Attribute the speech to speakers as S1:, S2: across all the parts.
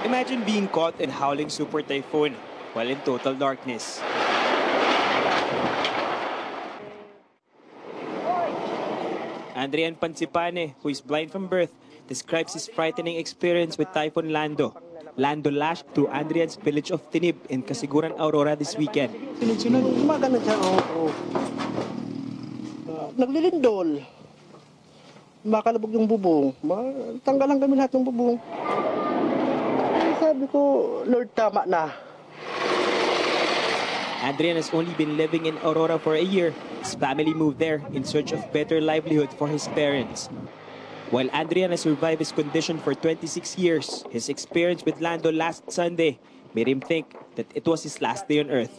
S1: Imagine being caught in howling super typhoon while in total darkness. Adrian Pansipane, who is blind from birth, describes his frightening experience with Typhoon Lando. Lando lashed through Adrian's village of Tinib in Casiguran, Aurora this weekend.
S2: Sunod-sunod, gumagana siya. Naglilindol. Makalabog yung bubong. Tanggalan kami lahat ng bubong. Sabi ko, Lord, tama na.
S1: Adrian has only been living in Aurora for a year. His family moved there in search of better livelihood for his parents. While Adrian has survived his condition for 26 years, his experience with Lando last Sunday made him think that it was his last day on Earth.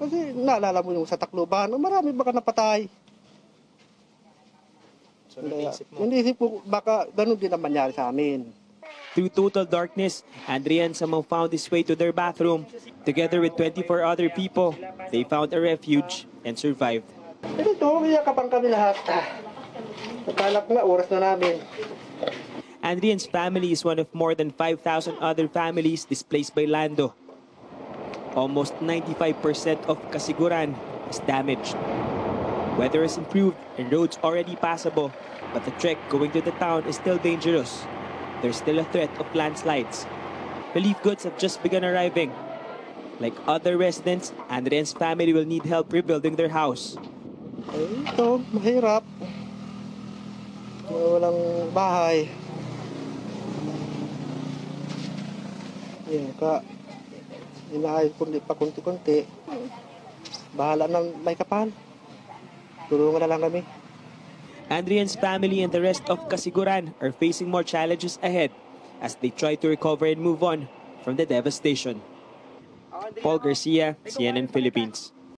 S2: Kasi naalala mo yung sa Tacloban, marami baka napatay. So naisip mo, baka ganun din ang mangyari sa amin.
S1: Through total darkness, Adrian somehow found his way to their bathroom. Together with 24 other people, they found a refuge and survived.
S2: Ito, iyakapan kami lahat. Nakalap nga, oras na namin.
S1: Adrian's family is one of more than 5,000 other families displaced by Lando. Almost 95% of Casiguran is damaged. Weather has improved and roads already passable, but the trek going to the town is still dangerous. There's still a threat of landslides. Relief goods have just begun arriving. Like other residents, Adrian's family will need help rebuilding their house.
S2: Ito, mahirap. Walang bahay. Yan, inaayos pa kunti-kunti. Bahala ng may kapal. Tulungan na lang kami.
S1: Adrian's family and the rest of Casiguran are facing more challenges ahead as they try to recover and move on from the devastation. Paul Garcia, CNN Philippines.